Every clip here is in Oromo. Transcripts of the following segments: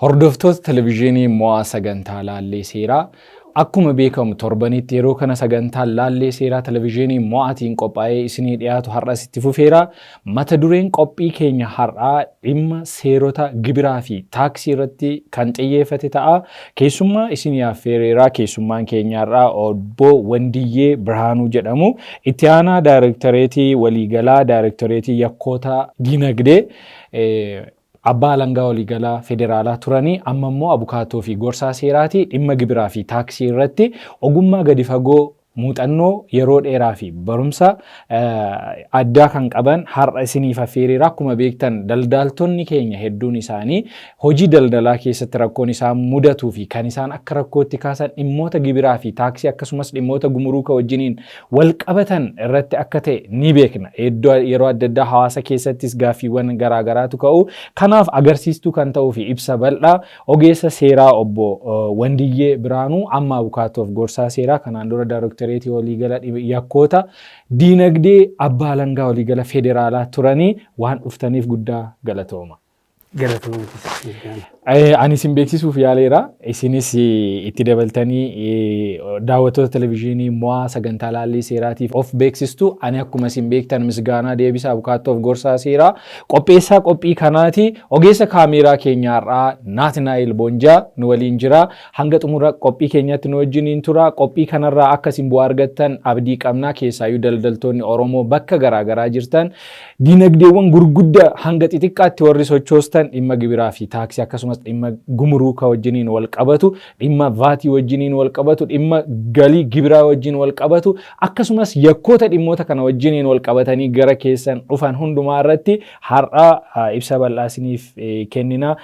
Hordoftoota televizyiinii mo'aa sagantaa laallee seeraa akkuma beekamu torbanitti yeroo kana sagantaa laallee seeraa televizyiinii mo'aatiin qophaa'ee isinii dhiyaatu har'as itti fufeera. Mata dureen qophii keenya har'aa dhimma seerota gibiraa fi taaksii irratti kan xiyyeeffate ta'a. Keessummaa isinii affeereeraa keessummaan keenya har'aa obbo Wandiyyee Birhaanuu jedhamu. Itti aanaa daayirektoreetii waliigalaa daayirektoreetii yakkoota dinagdee Abbaa Alangaa waliigalaa federaalaa turanii amma immoo abukaatoo fi gorsaa seeraati dhimma gibiraa fi taaksii irratti ogummaa gadi fagoo muuxannoo yeroo dheeraa fi barumsa addaa kan qaban har'a isiniif affeereera. Akkuma beektan daldaltoonni keenya hedduun isaanii hojii daldalaa keessatti rakkoon isaan mudatuu fi kan isaan akka rakkootti kaasan dhimmoota gibiraa fi taaksii akkasumas dhimmoota gumuruuka wajjiniin wal qabatan irratti akka ta'e ni beekna. Yeroo adda addaa hawaasa keessattis gaaffiiwwan garaagaraatu ka'u. Kanaaf agarsiistuu kan ta'uu fi ibsa bal'aa ogeessa seeraa obbo Wandiyyee Birhaanuu amma abukaatoof gorsaa seeraa kanaan dura daayirektoreetii waliigala yakkoota dinagdee Abbaa Alangaa waliigala federaalaa turanii waan dhuftaniif guddaa galatooma. Ani isin beeksisuuf yaaleera. Isinis itti dabaltanii daawwattoota televizyiinii mo'aa sagantaa laallee seeraatiif of beeksistu. Ani akkuma isin beektan Misgaanaa Deebisaa abukaatoof gorsaa seeraa qopheessaa qophii kanaati. Ogeessa kaameeraa keenya har'aa Naatinaayil Boonjaa nu waliin jira. Hanga xumura qophii keenyatti nu wajjiniin tura. Qophii kanarraa akka isin bu'aa argattan abdii qabna. Keessaayyuu daldaltoonni Oromoo bakka garaagaraa jirtan dinagdeewwan gurguddaa hanga xixiqqaatti warri sochoostan dhimma gibiraa fi taaksii akkasumas dhimma gumuruuka wajjiniin wal qabatu, dhimma vaatii wajjiniin wal qabatu, dhimma galii gibiraa wajjin wal qabatu, akkasumas yakkoota dhimmoota kana wajjiniin wal qabatanii gara keessan dhufan hundumaa irratti har'a ibsa bal'aa isiniif kennina.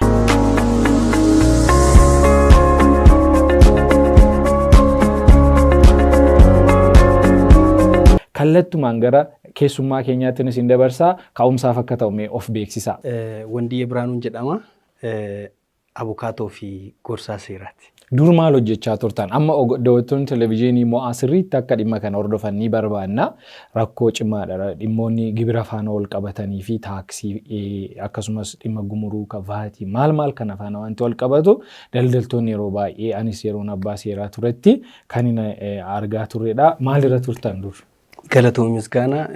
Kallattumaan gara keessummaa keenyaatti isin dabarsaa ka'umsaaf akka ta'u mee of beeksisa. Wandiyyee Birhaanuun jedhama. Abukaatoo fi gorsaa seeraati. Dur maal hojjechaa turtan? Amma daawwattoonni televizyiinii mo'aa sirriitti akka dhimma kana hordofan ni barbaanna. Rakkoo cimaadha. Dhimmoonni gibira faana wal qabatanii fi taaksii akkasumas dhimma gumuruuka vaatii maal kana faana wanti wal qabatu daldaltoonni yeroo baay'ee anis yeroon abbaa seeraa turetti kan inni argaa turredha. Maalirra turtan dur? Galatoomi Misgaanaa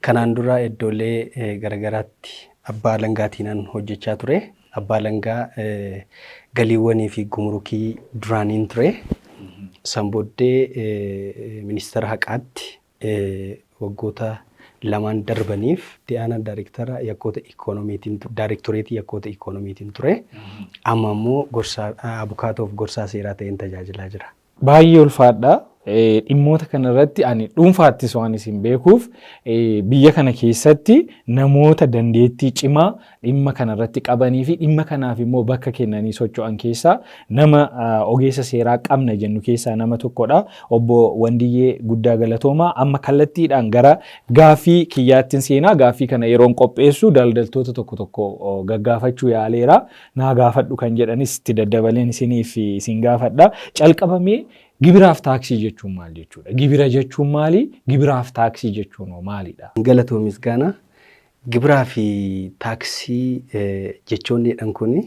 kanaan dura iddoolee garagaraatti Abbaa Alangaatiin hojjechaa ture. Abbaa Alangaa galiiwwanii fi gumrukii duraaniin ture. San booddee ministeera haqaatti waggoota lamaan darbaniif itti aanaa daayirektara yakkoota ikoonomiitiin daayirektoreetii yakkoota ikoonomiitiin ture. Amma immoo abukaatoof gorsaa seeraa ta'een tajaajilaa jira. Baay'ee ulfaadha. Dhimmoota kana irratti ani dhuunfaattis waan isin beekuuf biyya kana keessatti namoota dandeettii cimaa dhimma kana irratti qabanii fi dhimma kanaaf immoo bakka kennanii socho'an keessaa nama ogeessa seeraa qabna jennu keessaa nama tokkodha. Obbo Wandiyyee guddaa galatoomaa. Amma kallattiidhaan gara gaaffii kiyyaattiin seenaa. Gaaffii kana yeroon qopheessu daldaltoota tokko gaggaafachuu yaaleera. Naa gaafadhu kan jedhanis itti daddabaleen isiniif isin gaafadha. Calqabamee gibiraaf taaksii jechuun maal jechuudha? Gibira jechuun maali? Gibiraaf taaksii jechuun maalidha? Galatoomi Misgaanaa. Gibiraa fi taaksii jechoonni jedhan kun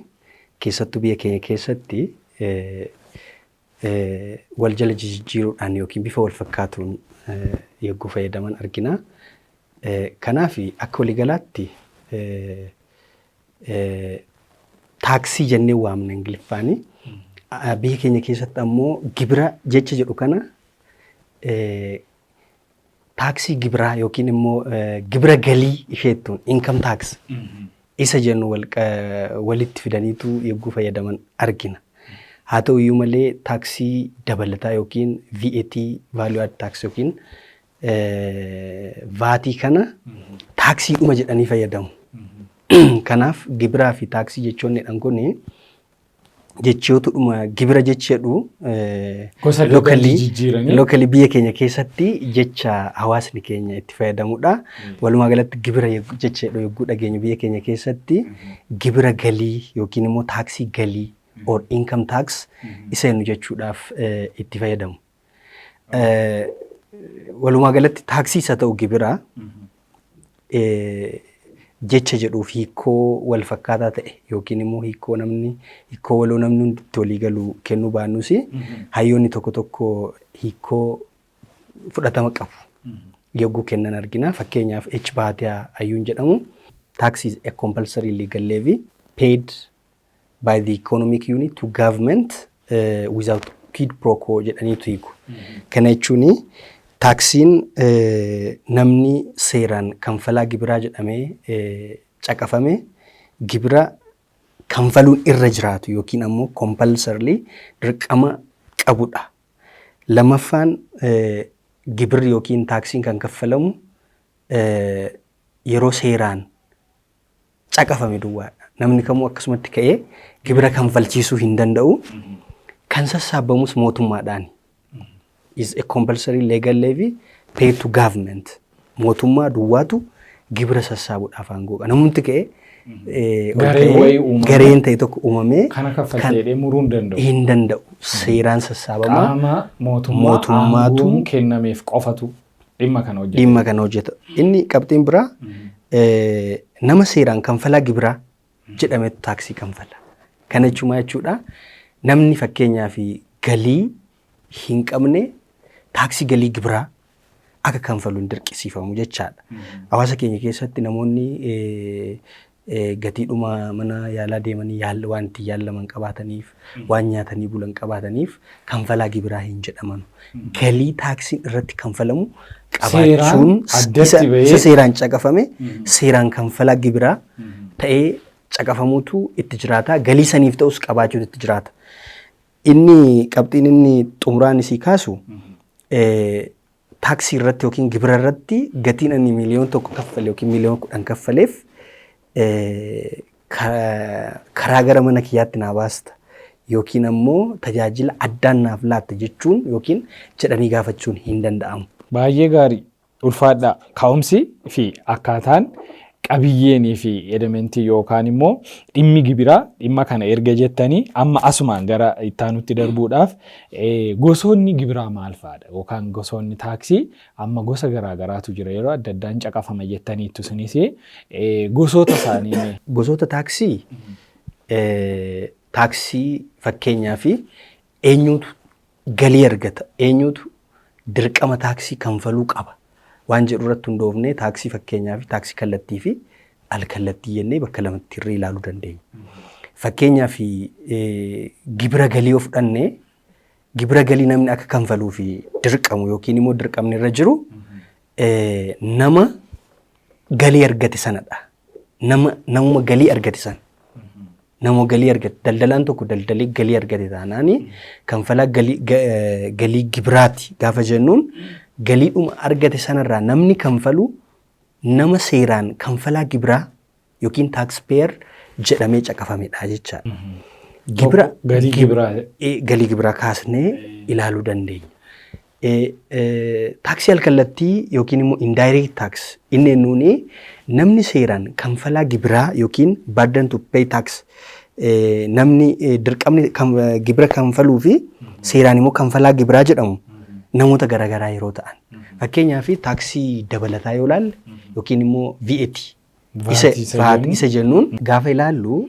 keessattuu biyya keenya keessatti wal jala jijjiiruudhaan yookiin bifa wal fakkaatuun yogguu fayyadaman argina. Kanaaf akka waliigalaatti taaksii jennee waamna Ingiliffaanii. Biyya keenya keessatti ammoo gibira jecha jedhu kana taaksii gibiraa yookiin immoo gibira galii isheettuun income tax isa jennu walitti fidaniitu yogguu fayyadaman argina. Haa ta'u iyyuu malee taaksii dabalataa yookiin VAT value added tax yookiin vaatii kana taaksiidhuma jedhanii fayyadamu. Kanaaf gibiraa fi taaksii jechoonni jedhan kun jechootuma gibira jedhu locally biyya keenya keessatti jecha hawaasni keenya itti fayyadamudha. Walumaa galatti gibira jedhu yogguu dhageenyu biyya keenya keessatti gibira galii yookiin immoo taaksii galii or income tax isa jennu jechuudhaaf itti fayyadamu. Walumaa galatti taaksii isa ta'u gibira jecha jedhuuf hiikoo wal fakkaataa ta'e yookiin immoo hiikoo waloo namni itti walii galu kennuu baannus hayyoonni tokko tokko hiikoo fudhatama qabu yogguu kennan argina. Fakkeenyaaf H-Baatii hayyuun jedhamu tax is a compulsory legal levy paid by the economic unit to government without quid pro quo jedhaniitu hiiku. Kana jechuun taaksiin namni seeraan kanfalaa gibiraa jedhamee caqafame gibira kanfaluun irra jiraatu yookiin ammoo compulsorily dirqama qabudha. Lamaffaan gibirri yookiin taaksiin kan kaffalamu yeroo seeraan caqafame duwwaadha. Namni kamuu akkasumatti ka'ee gibira kanfalchiisuu hin danda'u. Kan sassaabamus mootummaadhaan. Is a compulsory legal levy paid to government. Mootummaa duwwaatu gibira sassaabuudhaaf aangoo qaba. Namni ka'ee gareen ta'e tokko uumamee kana kaffaltee muruu hin danda'u. Seeraan sassaabamaa qaama mootummaatu kennameef qofatu dhimma kana hojjeta. Inni qabxiin biraa nama seeraan kanfalaa gibiraa jedhametu taaksii kanfala. Kana jechuudha. Namni fakkeenyaaf galii hin qabne taaksii galii gibiraa akka kanfaluun dirqisiifamu jechaadha. Hawaasa keenya keessatti namoonni gatiidhuma mana yaalaa deemanii waan itti yaalaman qabaataniif waan nyaatanii bulan qabaataniif kanfalaa gibiraa hin jedhaman. Galii taaksiin irratti kanfalamu qabaachuun isa seeraan caqafame seeraan kanfalaa gibiraa ta'ee caqafamuutu itti jiraata. Galii saniif ta'us qabaachuutu itti jiraata. Inni qabxiin inni xumuraan isii kaasu taaksii irratti yookiin gibira irratti gatiin inni miliyoona 1 kaffale yookiin miliyoona 10 kaffaleef karaa gara mana kiyyaatti naa baasta yookiin ammoo tajaajila addaan naaf laatta jechuun yookiin jedhanii gaafachuun hin danda'amu. Baay'ee gaarii ulfaadhaa. Ka'umsi fi akkaataan qabiyyeenii fi elementii yookaan immoo dhimmi gibiraa dhimma kana erga jettanii amma asumaan gara ittaanutti darbuudhaaf gosoonni gibiraa maal fa'aadha yookaan gosoonni taaksii amma gosa garaagaraatu jira yeroo adda addaan caqafama jettaniittu isinis gosoota isaanii. Gosoota taaksii fakkeenyaa fi eenyutu galii argata eenyutu dirqama taaksii kanfaluu qaba. Waan jedhu irratti hundoofnee taaksii fakkeenyaa fi taaksii kallattii fi alkallattii jennee bakka lamatti irra ilaaluu dandeenya. Fakkeenyaa fi gibira galii of fudhannee gibira galii namni akka kanfaluu fi dirqamu yookiin immoo dirqamni irra jiru nama galii argate sanadha. Namuma galii argate sana. Nama galii argate daldalaan tokko daldalee galii argate taanaani kanfalaa galii gibiraati gaafa jennuun galiidhuma argate sanarraa namni kanfalu nama seeraan kanfalaa gibiraa yookiin takspeer jedhamee caqafamedha jechaadha. Galii gibiraa kaasnee ilaaluu dandeenya. Taaksii alkallattii yookiin immoo indirect tax inni nuuni namni seeraan kanfalaa gibiraa yookiin burden to pay tax namni dirqamni gibira kanfaluu fi seeraan immoo kanfalaa gibiraa jedhamu namoota garaagaraa yeroo ta'an. Fakkeenyaaf taaksii dabalataa yoo ilaalle yookiin immoo VAT isa jennuun gaafa ilaallu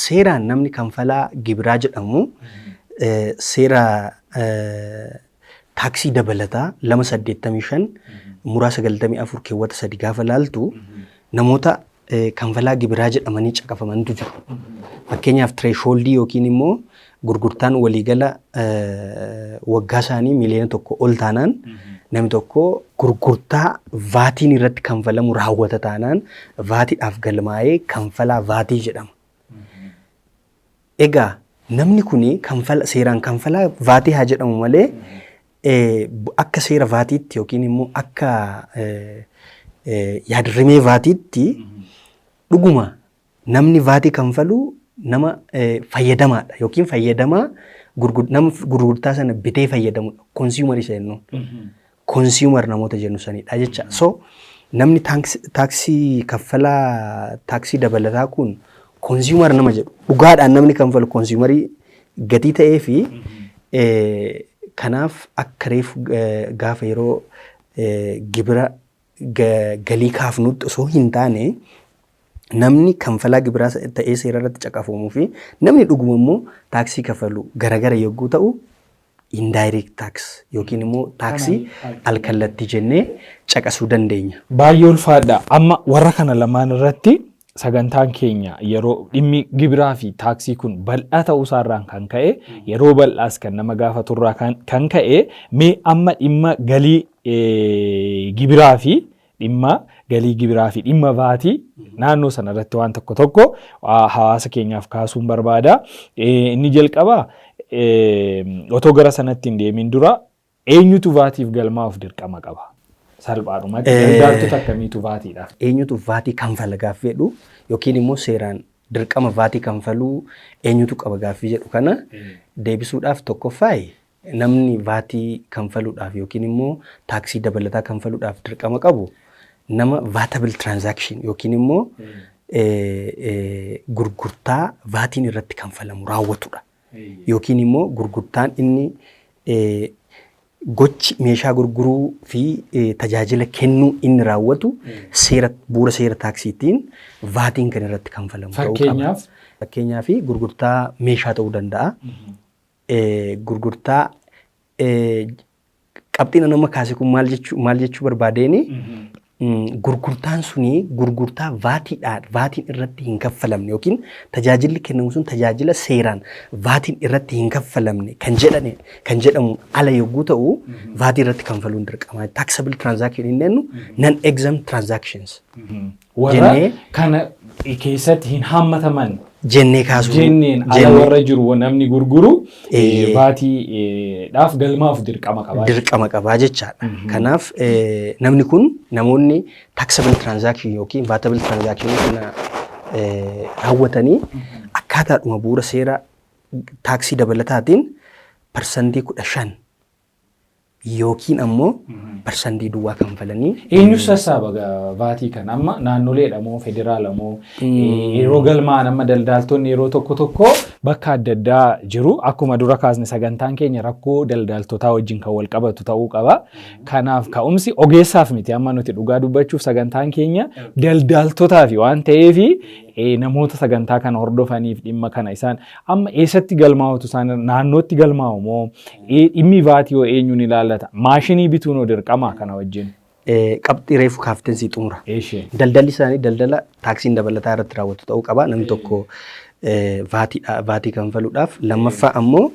seeraan namni kanfalaa gibiraa jedhamu seera taaksii dabalataa 285 muraasa 94 keewwata 3 gaafa ilaaltu namoota kanfalaa gibiraa jedhamanii caqafamantu jiru. Fakkeenyaaf thresholdii yookiin immoo gurgurtaan waliigala waggaa isaanii miliyoona 1 ol taanaan namni tokko gurgurtaa vaatiin irratti kanfalamu raawwata taanaan vaatiidhaaf galmaa'ee kanfalaa vaatii jedhama. Egaa namni kuni seeraan kanfalaa vaatii haa jedhamu malee akka seera vaatiitti yookiin immoo akka yaadrimee vaatiitti dhuguma namni vaatii kanfalu nama fayyadamaadha yookiin fayyadamaa nama gurgurtaa sana bitee fayyadamudha. Konsuumarii isa jennuun. Konsuumar namoota jennu sanidha jecha. So namni taaksii kaffalaa taaksii dabalataa kun konsuumar nama jedhu dhugaadhaan namni kanfalu konsuumarii gatii ta'ee fi kanaaf akka reefu gaafa yeroo gibira galii kaafnutti osoo hin taane namni kanfalaa gibiraa ta'ee seera irratti caqafamuu fi namni dhuguma immoo taaksii kafalu garagara yogguu ta'u indirect tax yookiin immoo taaksii alkallatti jennee caqasuu dandeenya. Baay'ee ulfaadha. Amma warra kana lamaan irratti sagantaan keenya yeroo dhimmi gibiraa fi taaksii kun bal'aa ta'uu isaarraan kan ka'e yeroo bal'aas kan nama gaafaturraa kan ka'e mee amma dhimma galii gibiraa fi dhimma vaatii naannoo sana irratti waan tokko hawaasa keenyaaf kaasuun barbaada. Inni jalqabaa otoo gara sanatti hin deemin dura eenyutu vaatiif galmaa'uuf dirqama qaba? Salphaadhumatti daldaltoota akkamiitu vaatiidha? Eenyutu vaatii kanfala gaaffii jedhu yookiin immoo seeraan dirqama vaatii kanfaluu eenyutu qaba gaaffii jedhu kana deebisuudhaaf tokkoffaayi namni vaatii kanfaluudhaaf yookiin immoo taaksii dabalataa kanfaluudhaaf dirqama qabu nama vaatable transaction yookiin immoo gurgurtaa vaatiin irratti kanfalamu raawwatudha. Yookiin immoo gurgurtaan inni gochi meeshaa gurguruu fi tajaajila kennuu inni raawwatu bu'uura seera taaksiitiin vaatiin kan irratti kanfalamu ta'uu qaba. Fakkeenyaaf gurgurtaa meeshaa ta'uu danda'a. Gurgurtaa qabxiin nama kaase kun maal jechuu barbaadeeni gurgurtaan suni gurgurtaa vaatiin irratti hin kaffalamne yookiin tajaajilli kennamu sun tajaajila seeraan vaatiin irratti hin kaffalamne kan jedhamu ala yogguu ta'u vaatii irratti kanfaluun dirqama. Taxable transaction inni jennu non exempt transactions. Warra kana keessatti hin hammataman jennee kaasuu jenneen ala warra jiru namni gurguru vaatiidhaaf galmaa'uuf dirqama qaba. Dirqama qabaa jechaadha. Kanaaf namoonni taxable transaction yookiin vaatable transaction kana raawwatanii akkaataadhuma bu'uura seera taaksii dabalataatiin parsantii 15 yookiin ammoo parsantii duwwaa kanfalanii. Eenyu sassaaba vaatii kan amma naannoleedha moo federaala moo yeroo galmaan amma daldaltoonni yeroo tokko bakka adda addaa jiru. Akkuma dura kaasne sagantaan keenya rakkoo daldaltootaa wajjin kan wal qabatu ta'uu qaba. Kanaaf ka'umsi ogeessaaf miti amma nuti dhugaa dubbachuuf sagantaan keenya daldaltootaaf waan ta'eef namoota sagantaa kana hordofaniif dhimma kana isaan amma eessatti galmaa'utu isaan naannootti galmaa'u moo dhimmi vaatii yoo eenyuun ilaallata? Maashinii bituun dirqama kana wajjin. Qabxii reefu kaaften si xumura. Daldalli isaanii daldala taaksiin dabalataa irratti raawwatu ta'uu qaba. Namni tokko vaatii kanfaluudhaaf. Lammaffaa ammoo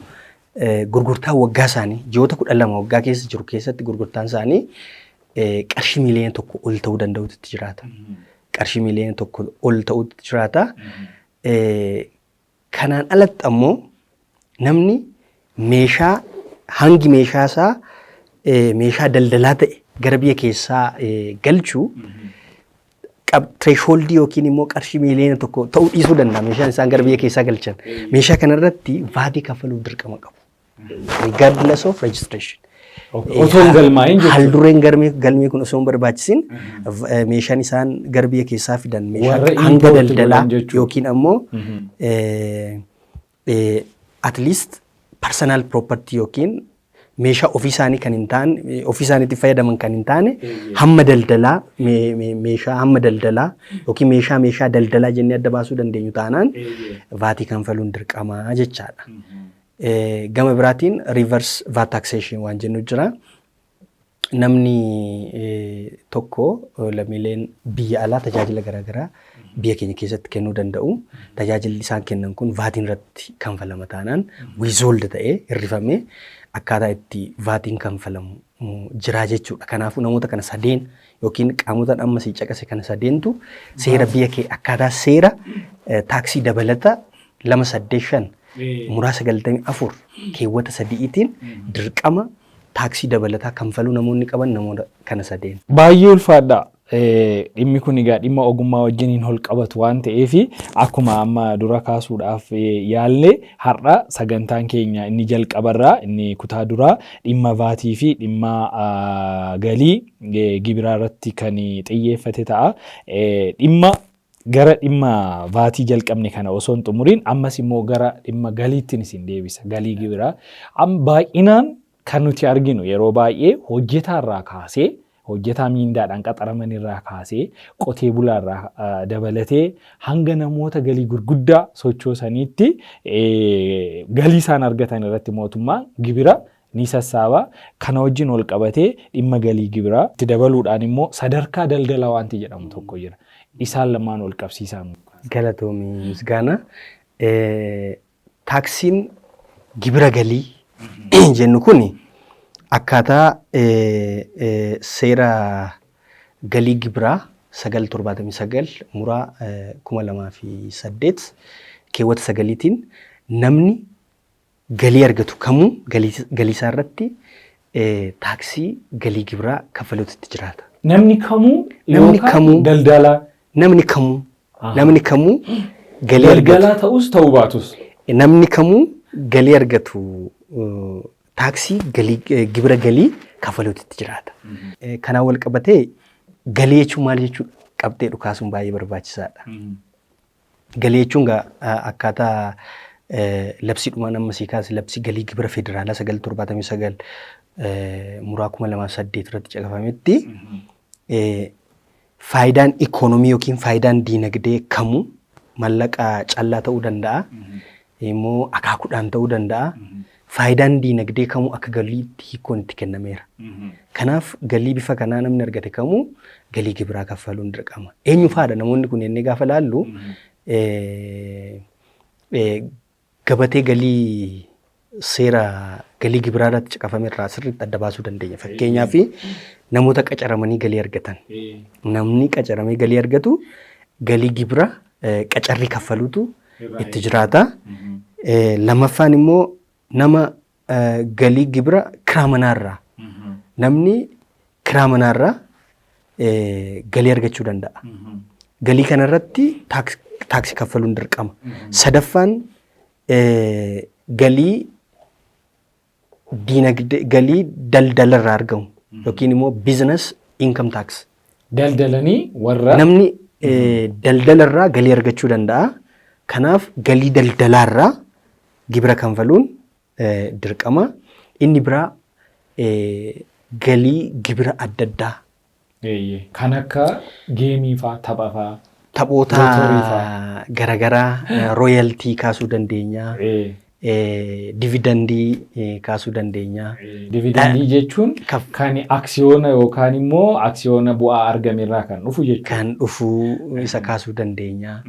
gurgurtaa waggaa isaanii ji'oota 12 waggaa keessa jiru keessatti gurgurtaan isaanii qarshii miliyoona 1 ol ta'uu danda'utu jiraata. Qarshii miliyoona 1 ol ta'utu jiraata. Kanaan alatti ammoo namni hangi meeshaa isaa meeshaa daldalaa ta'e gara biyya keessaa galchuu thresholdii yookiin immoo qarshii miliyoona 1 ta'uu dhiisuu danda'a meeshaan isaan gara biyya keessaa galchan. Meeshaa kanarratti vaatii kafaluuf dirqama qabu. Regardless of registration. Otoon galmaa'in jechuudha. Haldureen galmee kun osoo hin barbaachisin meeshaan isaan gara biyya keessaa fidan meeshaa hanga daldalaa yookiin ammoo at least personal property yookiin meeshaa ofii isaanii kan hin taane ofii isaaniitti fayyadaman kan hin taane hamma daldalaa meeshaa hamma daldalaa yookiin meeshaa daldalaa jennee adda baasuu dandeenyu taanaan vaatii kanfaluun dirqamaa jechaadha. Gama biraatiin reverse VAT taxation waan jennu jira. Namni tokko lammiileen biyya alaa tajaajila garaagaraa biyya keenya keessatti kennuu danda'u. Tajaajilli isaan kennan kun vaatiin irratti kanfalama taanaan wiizoolda ta'ee hirrifamee akkaataa itti vaatiin kanfalamu jira jechuudha. Kanaafuu namoota kana sadeen yookiin qaamota amma sii caqase kana sadeentu seera biyya kee akkaataa seera taaksii dabalata 285 muraasa 94 keewwata 3tiin dirqama taaksii dabalataa kanfaluu namoonni qaban namoota kana sadeen. Baay'ee ulfaadha. Dhimmi kun egaa dhimma ogummaa wajjiniin ol qabatu waan ta'eef akkuma amma dura kaasuudhaaf yaalle har'a sagantaan keenya inni jalqabarraa inni kutaa duraa dhimma vaatii fi dhimma galii gibiraa irratti kan xiyyeeffate ta'a. Gara dhimma vaatii jalqabne kana osoo hin xumuriin ammas immoo gara dhimma galiittiin isin deebisa. Galii gibiraa baay'inaan kan nuti arginu yeroo baay'ee hojjetaarraa kaasee hojjetaa miindaadhaan qaxaraman irraa kaasee qotee bulaarraa dabalatee hanga namoota galii gurguddaa sochoosaniitti galii isaan argatan irratti mootummaan gibira ni sassaaba. Kana wajjin wal qabatee dhimma galii gibiraa itti dabaluudhaan immoo sadarkaa daldalaa wanti jedhamu tokko jira. Isaan lamaan wal qabsiisan. Galatoomii Misgaanaa. Taaksiin gibira galii jennu kun akkaataa seera galii gibiraa 979 muraa 2008 keewwata 9tiin namni galii argatu kamuu galii isaa irratti taaksii galii gibiraa kaffaluutti jiraata. Namni kamuu daldalaa namni kamuu galii argatu daldalaa ta'us ta'uu baatus namni kamuu galii argatu taaksii gibira galii kaffaluutti jiraata. Kanaan wal qabatee galii jechuun maal jechuudha? Qabxee dhukaasuun baay'ee barbaachisaadha. Galii jechuun akkaataa labsiidhumaan amma sii kaase labsii galii gibira federaalaa 979 muraa 2008 irratti caqafametti faayidaan ikoonomii yookiin faayidaan diinagdee kamuu mallaqa callaa ta'uu danda'a, immoo akaakuudhaan ta'uu danda'a. Faayidaan diinagdee kamuu akka galiitti hiikoon itti kennameera. Kanaaf galii bifa kanaa namni argate kamuu galii gibiraa kaffaluun dirqama. Eenyu faadha namoonni kun ennee gaafa laallu gabatee galii seera galii gibiraa irratti caqafame irraa sirriitti adda baasuu dandeenya. Fakkeenyaaf namoota qacaramanii galii argatan. Namni qacaramee galii argatu galii gibira qacarrii kaffaluutu itti jiraata. Lamaffaan immoo nama galii gibira kiraa manaarraa namni kiraa manaarraa galii argachuu danda'a. Galii kanarratti taaksii kaffaluun dirqama. Sadaffaan galii diinagdee galii daldalarraa argamu yookiin immoo business income tax. Daldalanii warra namni daldalarraa galii argachuu danda'a. Kanaaf galii daldalaarraa gibira kanfaluun dirqama. Inni biraa galii gibira adda addaa kan akka geemii fa'aa, tapha fa'aa, taphoota garaagaraa royaltii kaasuu dandeenya. Dividendii kaasuu dandeenya. Dividendii jechuun kan aksiyoona yookaan immoo aksiyoona bu'aa argamerraa kan dhufu jechuudha. Kan dhufu isa kaasuu dandeenya.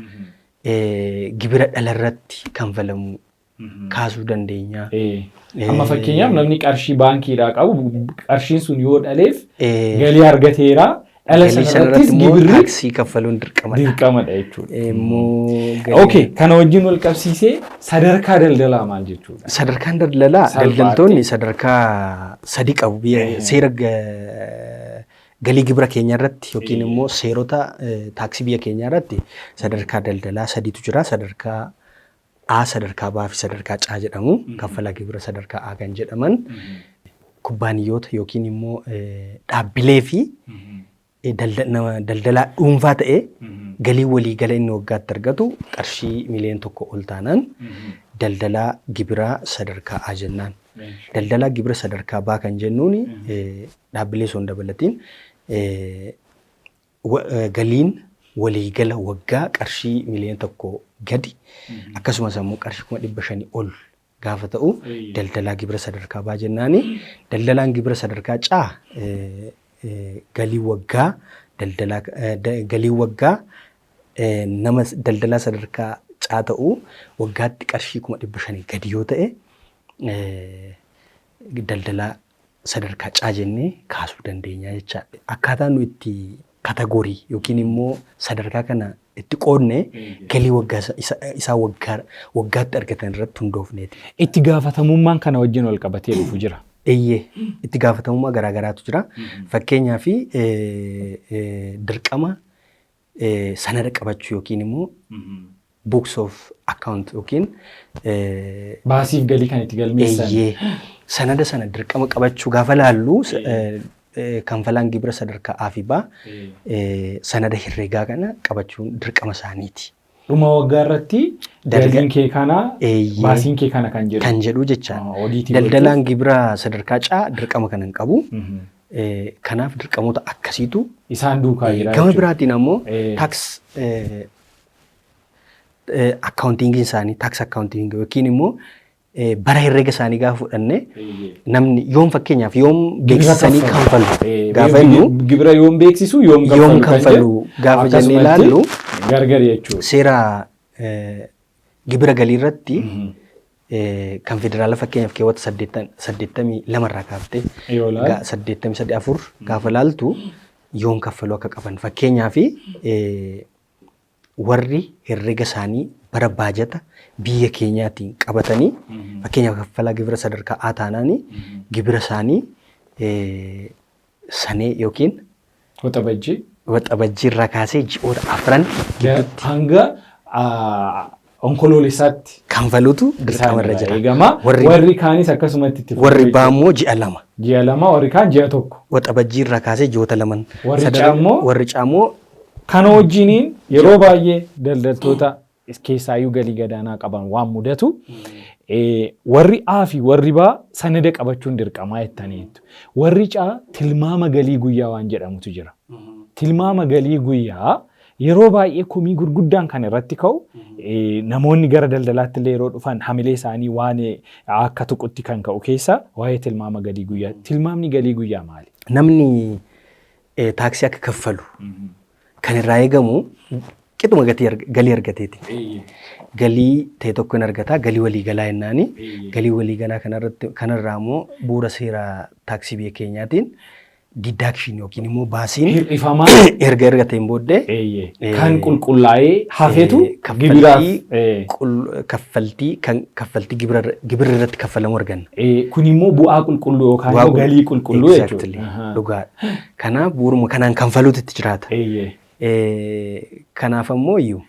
Gibira dhalarratti kanfalamu kaasuu dandeenya. Amma fakkeenyaaf namni qarshii baankiidhaa qabu qarshiin sun yoo dhaleef galii argateera. Dhala sanarrattis gibirri taaksii kaffaluun dirqamadha jechuudha. Okay, kana wajjin wal qabsiisee sadarkaa daldalaa maal jechuudha? Sadarkaan daldalaa daldaltoonni sadarkaa sadii qabu. Seera galii gibira keenya irratti yookiin immoo seerota taaksii biyya keenya irratti sadarkaa daldalaa sadiitu jira. Sadarkaa A, sadarkaa B fi sadarkaa C jedhamu. Kaffalaa gibira sadarkaa A kan jedhaman kubbaaniyyoota yookiin immoo dhaabbilee fi daldalaa dhuunfaa ta'ee galii walii gala inni waggaatti argatu qarshii miliyoona 1 ol taanaan daldalaa gibiraa sadarkaa A jennaan. Daldalaa gibira sadarkaa B kan jennuun dhaabbilee sun dabalatiin galiin walii gala waggaa qarshii miliyoona 1 gadi akkasumas immoo qarshii 500,000 ol gaafa ta'u daldalaa gibira sadarkaa B jennaani. Daldalaan gibira sadarkaa C galii waggaa nama daldalaa sadarkaa C ta'u waggaatti qarshii 500,000 gadi yoo ta'e daldalaa sadarkaa C jennee kaasuu dandeenya jechaadha. Akkaataa nu itti kategorii yookiin immoo sadarkaa kana itti qoodne galii waggaa isaa waggaatti argatan irratti hundoofneeti. Itti gaafatamummaan kana wajjin wal qabatee dhufu jira. Itti gaafatamummaa garaagaraatu jira. Fakkeenyaaf dirqama sanada qabachuu yookiin immoo books of account yookiin baasiif galii kan itti galmeessan. Sanada sana dirqama qabachuu gaafa laallu kanfalaan gibira sadarkaa A fi B sanada herreegaa kana qabachuun dirqama isaaniiti. Dhuma waggaa irratti galiin kee kana baasiin kee kana kan jedhu jecha daldalaan gibira sadarkaa C dirqama kana hin qabu. Kanaaf dirqamoota akkasiitu isaan duukaa jira. Gama biraatiin ammoo taaks akkaawuntiingiin isaanii taaks akkaawuntiingii yookiin immoo bara herreega isaanii gaafa fudhanne namni yoom fakkeenyaaf yoom beeksisanii kanfalu gaafa jennu gibira yoom beeksisu yoom kanfalu gaafa jennee ilaallu gargar jechuudha. Seera gibira galii irratti kan federaala fakkeenyaaf keewwata 82 irraa kaaftee 83 gaafa ilaaltu yoom kaffalu akka qaban fakkeenyaaf warri herreega isaanii bara baajata biyya keenyaatiin qabatanii fakkeenyaaf kaffalaa gibira sadarkaa A taanaanii gibira isaanii sanee yookiin waxabajjii irraa kaasee ji'oota 4 gidduutti hanga onkoloolessaatti kanfaluutu dirqama irra jira. Warri kaanis akkasumatti itti warri baammoo ji'a 2. Ji'a 2 warri kaan ji'a 1. Waxabajjii irraa kaasee ji'oota 2. Warri caamoo kana wajjiniin yeroo baay'ee daldaltoota keessaayyuu galii gadaanaa qaban waan mudatu warri A fi warri B sanada qabachuun dirqamaa jettaniitu. Warri C tilmaama galii guyyaa waan jedhamutu jira. Tilmaama galii guyyaa yeroo baay'ee komii gurguddaan kan irratti ka'u namoonni gara daldalaatti illee yeroo dhufan hamilee isaanii waan akka tuqutti kan ka'u keessa waa'ee tilmaama galii guyyaa. Tilmaamni galii guyyaa maali? Namni taaksii akka kaffalu kan irraa eegamu qixuma galii argateeti. Galii ta'e tokko hin argataa galii waliigalaa jennaani. Galii waliigalaa kanarraa immoo bu'uura seera taaksii biyya keenyaatiin didaakshin yookiin immoo baasiin erga ergateen booddee kan qulqullaa'ee hafeetu kaffaltii gibira irratti kaffalamu arganna. Kun immoo bu'aa qulqulluu yookaan galii qulqulluu jechuudha. Dhugaadha. Kanaaf bu'uuruma kanaan kanfaluutu itti jiraata. Kanaaf ammoo iyyuu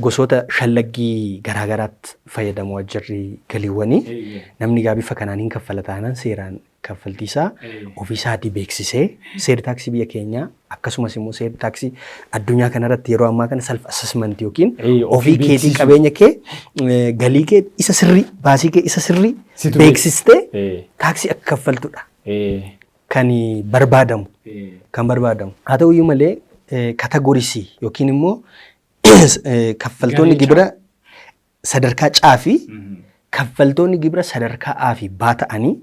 gosoota shallaggii garaagaraatti fayyadamu wajjirri galiiwwanii namni bifa kanaan hin kaffala taanaan seeraan kaffaltiisaa ofiisaatii beeksisee seerri taaksii biyya keenyaa akkasumas immoo seerri taaksii addunyaa kanarratti yeroo ammaa kana self assessment yookiin ofii keetii qabeenya kee galii kee isa sirrii baasii kee isa sirrii beeksistee taaksii akka kaffaltudha. Kan barbaadamu haa ta'u iyyuu malee kategorisii yookiin immoo kaffaltoonni gibira sadarkaa C fi kaffaltoonni gibira sadarkaa A fi B ta'anii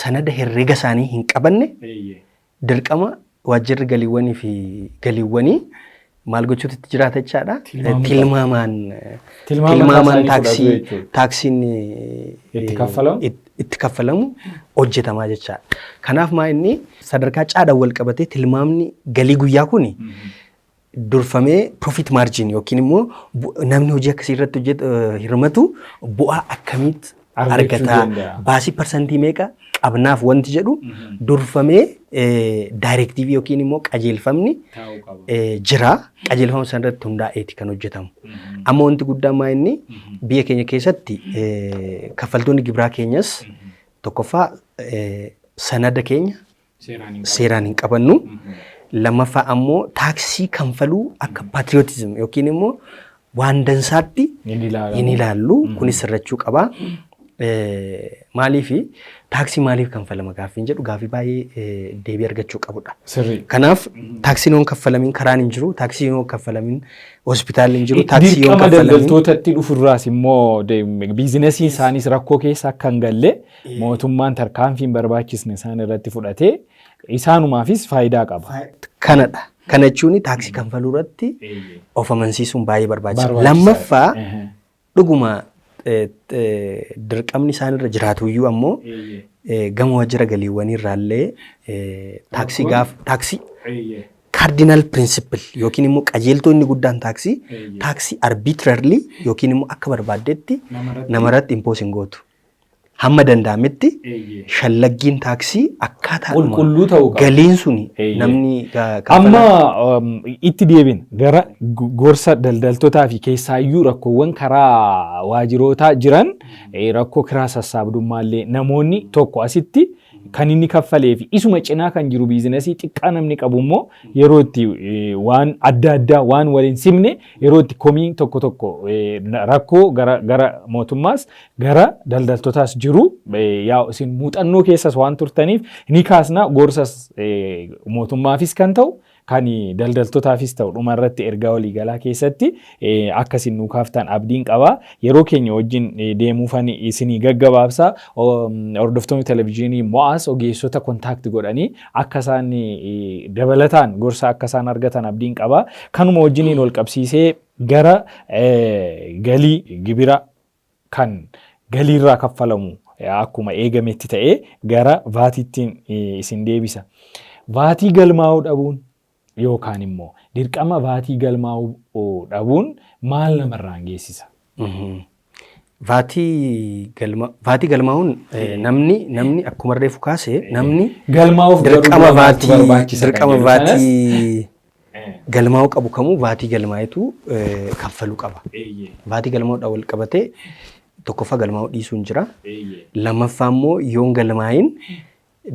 sanada herreega isaanii hin qabanne dirqama waajjirri galiiwwanii fi galiiwwanii maal gochuutu itti jiraata jechaadha. Tilmaamaan taaksiin itti kaffalamu hojjetamaa jechaadha. Kanaaf maa inni sadarkaa C'dhaan wal qabatee tilmaamni galii guyyaa kuni durfamee profit margin yookiin immoo namni hojii akkasii irratti hirmatu bu'aa akkamitti argataa baasii parsantii meeqa qabnaaf wanti jedhu durfamee daayirektiivii yookiin immoo qajeelfamni jira. Qajeelfama sanarratti hundaa'eeti kan hojjetamu. Amma wanti guddaan maa inni biyya keenya keessatti kaffaltoonni gibiraa keenyas tokkoffaa sanada keenya seeraan hin qabannu. Lammaffaa ammoo taaksii kanfaluu akka patriotism yookiin immoo waan dansaatti hin ilaallu. Kunis sirrachuu qaba. Maaliif taaksii maaliif kanfalama gaaffiin jedhu gaaffii baay'ee deebii argachuu qabudha. Kanaaf taaksiin yoo kaffalamin karaan hin jiru, taaksiin yoo kaffalamin hospitaalli hin jiru, taaksii yoo kaffalamin daldaltootatti dhufurraas immoo biizinasii isaaniis rakkoo keessa akka hin galle mootummaan tarkaanfiin barbaachisne isaan irratti fudhatee isaanumaafis faayidaa qaba. Kanadha. Kana jechuun taaksii kanfaluu irratti of amansiisuun baay'ee barbaachisaadha. Lammaffaa dhuguma dirqamni isaan irra jiraatu iyyuu ammoo gama waajjira galiiwwanii irraallee taaksii cardinal principle yookiin immoo qajeeltonni guddaan taaksii arbitrarily yookiin immoo akka barbaaddetti namarratti impose hin gootu. Hamma danda'ametti shallaggiin taaksii akkaataa qulqulluu ta'uu qaba. Galiin suni namni amma itti deebin gara gorsa daldaltootaa fi keessaayyuu rakkoowwan karaa waajjirootaa jiran rakkoo kiraa sassaabdummaallee namoonni tokko asitti kan inni kaffalee fi isuma cinaa kan jiru biizinasii xiqqaa namni qabu immoo yeroo itti waan adda addaa waan waliin simne yeroo itti komii tokko rakkoo gara mootummaas gara daldaltootaas jiru yaa isin muuxannoo keessas waan turtaniif ni kaasna gorsas mootummaafis kan ta'u kan daldaltootaafis ta'u dhuma irratti ergaa waliigalaa keessatti akkasiin nu kaaftan abdiin qaba yeroo keenya wajjin deemuufan isinii gaggabaabsa hordoftoonni televezyiinii Mo'aas ogeessota kontaakti godhanii akka isaan dabalataan gorsa akka isaan argatan abdiin qaba kanuma wajjiniin wal qabsiisee gara galii gibira kan galiirraa kaffalamu akkuma eegametti ta'ee gara vaatiittiin isin deebisa vaatii galmaa'uu dhabuun yookaan immoo dirqama vaatii galmaa'uu dhabuun maal namarraan geessisa? Vaatii galmaa'uun namni akkuma reefu kaase namni galmaa'uuf dirqama vaatii galmaa'uu qabu kamuu vaatii galmaa'etu kaffaluu qaba. Vaatii galmaa'uudhaan wal qabatee tokkoffaa galmaa'uu dhiisuun jira. Lammaffaa immoo yoon galmaa'in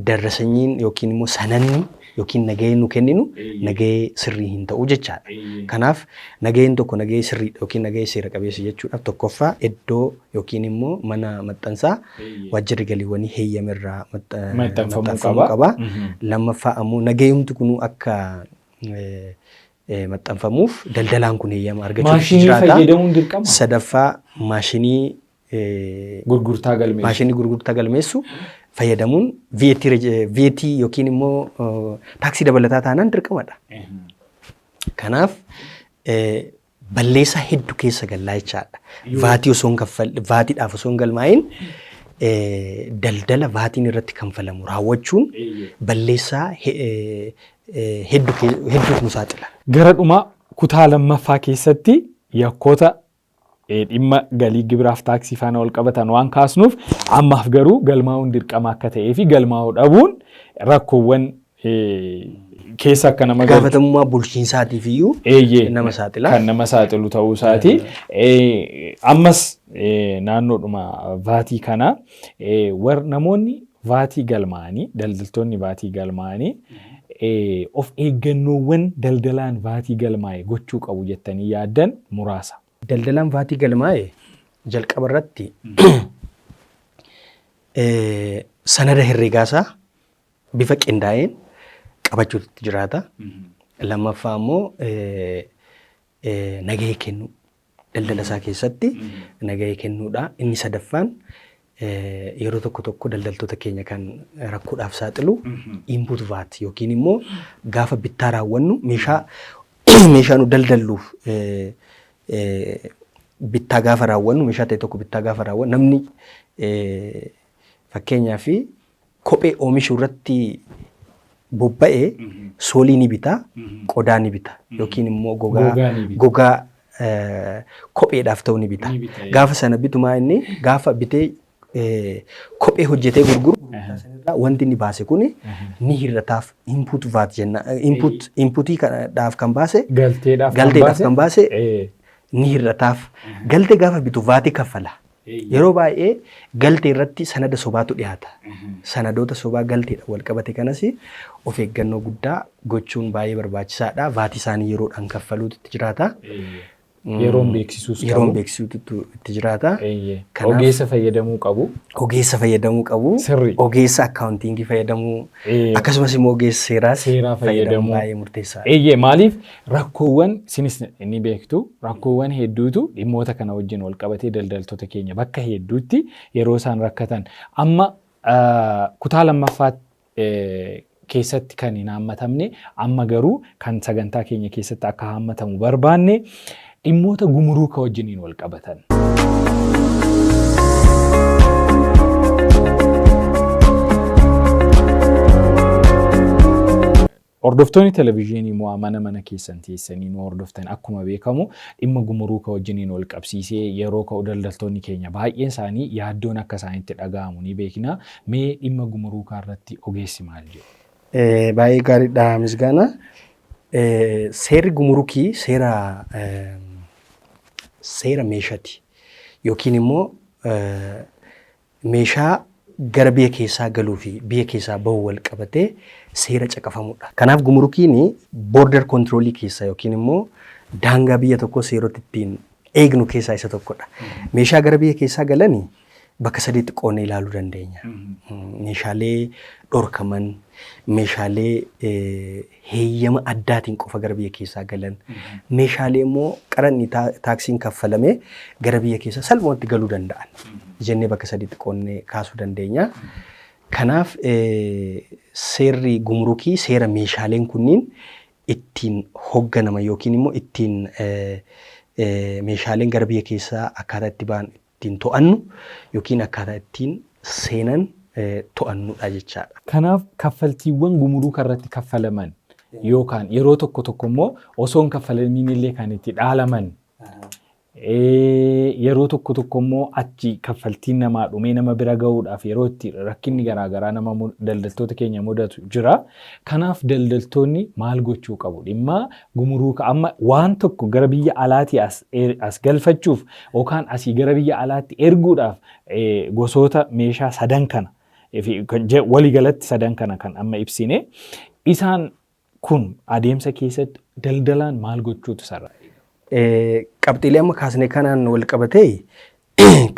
darrasanyiin yookiin immoo sananni yookiin nagaheen nu kenninu nagahee sirrii hin ta'u jechaadha. Kanaaf nagaheen tokko nagahee sirrii yookiin nagahee seera qabeessa jechuudhaaf tokkoffaa iddoo yookiin immoo mana maxxansaa waajjirri galiiwwanii heeyyamerraa maxxanfamuu qaba. Lammaffaa ammoo nagahumti kunuu akka maxxanfamuuf daldalaan kun heeyyama argachuuf jiraata. Maashinii fayyadamuun dirqama? Sadaffaa maashinii gurgurtaa galmeessu fayyadamuun VAT yookiin immoo taaksii dabalataa taanaan dirqamadha. Kanaaf balleessaa hedduu keessa gallaa jechaadha. Vaatiidhaaf osoo hin galmaa'in daldala vaatiin irratti kanfalamu raawwachuun balleessaa hedduuf nu saaxila. Gara dhumaa kutaa lammaffaa keessatti yakkoota dhimma galii gibiraaf taaksii faana wal qabatan waan kaasnuuf ammaaf garuu galmaa'uun dirqama akka ta'ee fi galmaa'uu dhabuun rakkoowwan keessa akka nama gaafatamummaa bulchiinsaatiif iyyuu nama saaxila. Kan nama saaxilu ta'uu isaati. Ammas naannoodhuma vaatii kana namoonni vaatii galmaa'anii daldaltoonni vaatii galmaa'anii of eeggannoowwan daldalaan vaatii galmaa'e gochuu qabu jettanii yaaddan muraasa. Daldalaan vaatii galmaa'e jalqaba irratti sanada herregaasaa bifa qindaa'een qabachuutti jiraata. Lammaffaa immoo nagahee kennuu daldala isaa keessatti nagahee kennuudha. Inni sadaffaan yeroo tokko daldaltoota keenya kan rakkoodhaaf saaxilu input vaat yookiin immoo gaafa bittaa raawwannu meeshaa nu daldalluuf bittaa gaafa raawwannu meeshaa ta'e tokko bittaa gaafa raawwannu namni fakkeenyaaf kophee oomishuu irratti bobba'ee soolii ni bita, qodaa ni bita yookiin immoo gogaa kopheedhaaf ta'u ni bita. Gaafa sana bitumaa inni gaafa bitee kophee hojjetee gurguru wanti inni baase kun ni hir'ataaf input vaat jenna. Inputii kanaaf kan baase galteedhaaf kan baase ni hir'ataaf. Galtee gaafa bitu vaatii kaffala. Yeroo baay'ee galtee irratti sanada sobaatu dhiyaata. Sanadoota sobaa galteedhaan wal qabate kanas of eeggannoo guddaa gochuun baay'ee barbaachisaadha. Vaatii isaanii yeroodhaan kaffaluutu itti jiraata. Yeroon beeksisuutu itti jiraata. Ogeessa fayyadamuu qabu. Ogeessa fayyadamuu qabu. Ogeessa akkaawuntiingii fayyadamuu akkasumas immoo ogeessa seeraa fayyadamuu baay'ee murteessaadha. Maaliif rakkoowwan sinis ni beektu rakkoowwan hedduutu dhimmoota kana wajjin wal qabatee daldaltoota keenya bakka hedduutti yeroo isaan rakkatan amma kutaa lammaffaa keessatti kan hin hammatamne amma garuu kan sagantaa keenya keessatti akka hammatamu barbaanne dhimmoota gumuruuka wajjiniin wal qabatan. Hordoftoonni televezyiinii Mo'aa mana keessan teessanii nu hordoftan akkuma beekamu dhimma gumuruuka wajjiniin wal qabsiisee yeroo ka'u daldaltoonni keenya baay'een isaanii yaaddoon akka isaanitti dhaga'amu ni beekna. Mee dhimma gumuruukaa irratti ogeessi maal jedhu? Baay'ee gaariidha Misgaanaa. Seerri gumurukii seera meeshaati yookiin immoo meeshaa gara biyya keessaa galuu fi biyya keessaa bahu wal qabatee seera caqafamudha. Kanaaf gumurukiin border control keessaa yookiin immoo daangaa biyya tokkoo seerota ittiin eegnu keessaa isa tokkodha. Meeshaa gara biyya keessaa galanii bakka sadiitti qoonnee ilaaluu dandeenya. Meeshaalee dhorkaman, meeshaalee heeyyama addaatiin qofa gara biyya keessaa galan, meeshaalee immoo qaranni taaksiin kaffalamee gara biyya keessaa salphumatti galuu danda'an jennee bakka sadiitti qoonnee kaasuu dandeenya. Kanaaf seerri gumrukii seera meeshaaleen kunniin ittiin hoogganaman yookiin immoo ittiin meeshaaleen gara biyya keessaa akkaataa itti ba'an ittiin to'annu yookiin akkaataa ittiin seenan to'annudha jechaadha. Kanaaf kaffaltiiwwan gumuruka irratti kaffalaman yookaan yeroo tokko tokko immoo osoo hin kaffalamin illee kan itti dhaalaman yeroo tokko tokko immoo achi kaffaltiin namaa dhumee nama bira gahuudhaaf yeroo itti rakkinni garaagaraa nama daldaltoota keenya mudatu jira. Kanaaf daldaltoonni maal gochuu qabu? Dhimma gumuruka amma waan tokko gara biyya alaatii as galfachuuf yookaan asii gara biyya alaatti erguudhaaf gosoota meeshaa sadan kana waliigalatti sadan kana kan amma ibsine isaan kun adeemsa keessatti daldalaan maal gochuutu sarara? Qabxiilee amma kaasne kanaan wal qabatee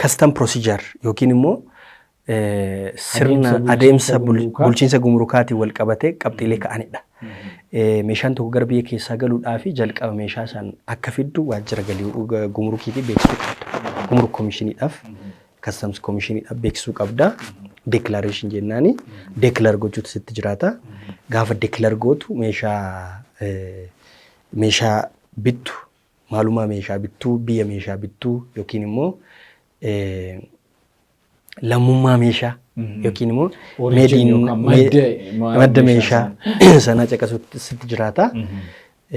custom procedure yookiin immoo sirna adeemsa bulchiinsa gumrukaatiin wal qabatee qabxiilee ka'anidha. Meeshaan tokko gara biyya keessaa galuudhaaf jalqaba meeshaa san akka fiddu waajjira galii gumrukiitii beeksisuu qabda. Gumruk komishiniidhaaf customs komishiniidhaaf beeksisuu qabda. Declaration jennaani declare gochuutu sitti jiraata. Gaafa declare gootu meeshaa bittu maalumaa meeshaa bittuu, biyya meeshaa bittuu yookiin immoo lammummaa meeshaa yookiin immoo madda meeshaa sanaa caqasuutti sitti jiraata.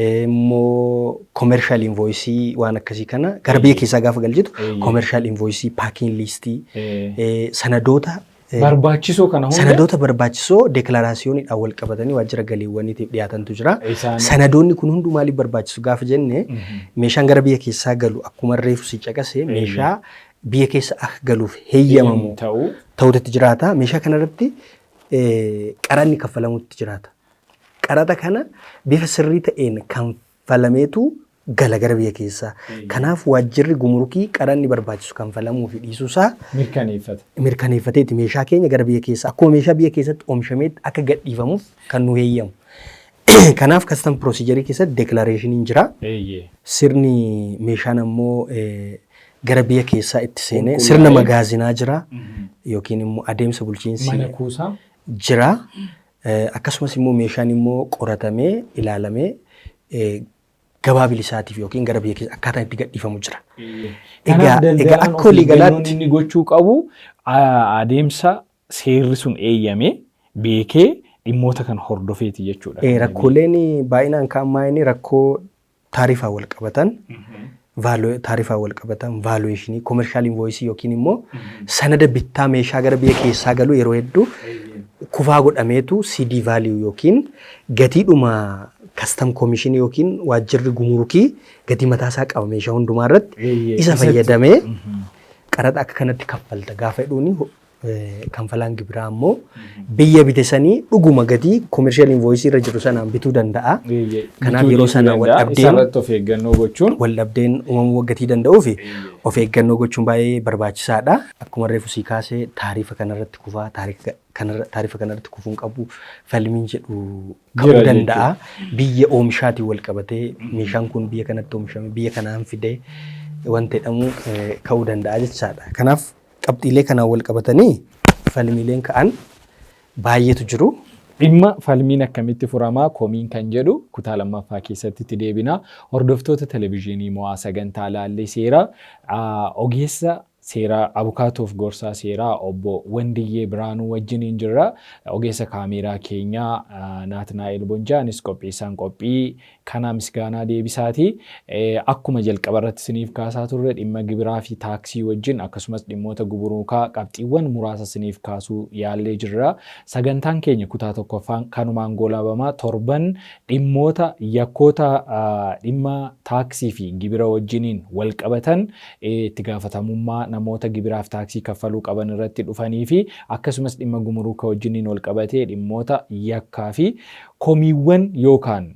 Immoo commercial invoice waan akkasii kana gara biyya keessaa gaafa galchitu commercial invoice, packing list, sanadoota barbaachisoo kana hunda sanadoota barbaachisoo deklaraasiyooniidhaan wal qabatanii waajjira galiiwwaniitiif dhiyaatantu jira. Sanadoonni kun hundi maaliif barbaachisu gaafa jenne meeshaan gara biyya keessaa galu akkuma reefu si caqase meeshaa biyya keessa akka galuuf heeyyamamu ta'uutti jiraata. Meeshaa kanarratti qaranni kaffalamuutti jiraata. Qarata kana bifa sirrii ta'een kanfalameetu gala gara biyya keessaa. Kanaaf waajjirri gumrukii qaranni barbaachisu kanfalamuu fi dhiisuusaa mirkaneeffateeti meeshaa keenya gara biyya keessaa akkuma meeshaa biyya keessatti oomishamee akka gadhiifamuuf kan nu heeyyamu. Kanaaf custom procedure keessatti declarationin jira. Sirni meeshaan ammoo gara biyya keessaa itti seenee sirna magaazinaa jira yookiin immoo adeemsa bulchiinsi mana kuusaa jira. Akkasumas immoo meeshaan immoo qoratamee ilaalamee gabaa bilisaatiif yookiin gara biyya keessa akkaataa itti gadhiifamu jira. Egaa akka waliigalaatti inni gochuu qabu adeemsa seerri sun eeyyame beekee dhimmoota kan hordofeeti jechuudha. Rakkooleen baay'inaan ka'an rakkoo taarifaa wal qabatan taarifaa wal qabatan valueeshinii commercial invoice yookiin immoo sanada bittaa meeshaa gara biyya keessaa galu yeroo hedduu kufaa godhameetu CD value yookiin gatiidhuma custom commission yookiin waajjirri gumrukii gatii mataasaa qaba meeshaa hundumaa irratti isa fayyadamee qaraxa akka kanatti kaffalta gaafa jedhuuni kanfalaan gibiraa ammoo biyya bite sanii dhuguma gatii commercial invoice irra jiru sanaan bituu danda'a. Kanaaf yeroo sana wal dhabdeen uumamuu gatii danda'uu fi of eeggannoo gochuun baay'ee barbaachisaadha. Akkuma reefu sii kaasee taarifa kanarratti kufaa taarifa kanarratti kufuun qabu falmiin jedhu qabuu danda'a. Biyya oomishaatiin wal qabatee meeshaan kun biyya kanatti oomishame biyya kanaan fidee wanta jedhamu ka'uu danda'a jechaadha. Kanaaf qabxiilee kanaan wal qabatanii falmiileen ka'an baay'eetu jiru. Dhimma falmiin akkamitti furamaa komiin kan jedhu kutaa lammaffaa keessatti itti deebina. Hordoftoota televezyiinii mo'aa sagantaa laallee seera ogeessa seeraa abukaatoof gorsaa seeraa obbo Wandiyyee Biraanuu wajjiniin jirra. Ogeessa kaameeraa keenyaa Naatnaa'el Bonjaanis qopheessaan qophii kana misgaanaa deebisaati. Akkuma jalqaba irratti siniif kaasaa turre dhimma gibiraa fi taaksii wajjin akkasumas dhimmoota gumuruukaa qabxiiwwan muraasa siniif kaasuu yaallee jirra. Sagantaan keenya kutaa tokkoffaan kanumaan goolabamaa torban dhimmoota yakkoota dhimma taaksii fi gibira wajjiniin wal qabatan itti gaafatamummaa namoota gibiraaf taaksii kaffaluu qaban irratti dhufanii fi akkasumas dhimma gumuruuka wajjiniin wal qabatee dhimmoota yakkaa fi komiiwwan yookaan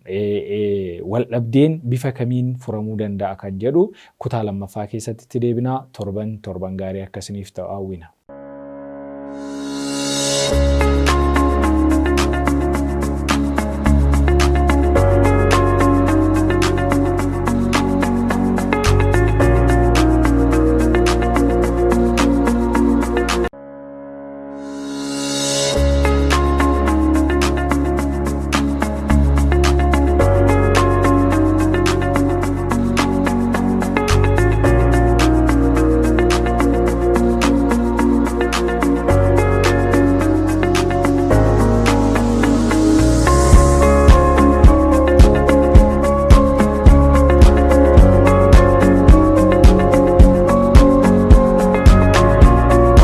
waldhabdeen bifa kamiin furamuu danda'a kan jedhu kutaa lammaffaa keessatti itti deebinaa. Torban gaarii akkasiniif ta'u hawwina.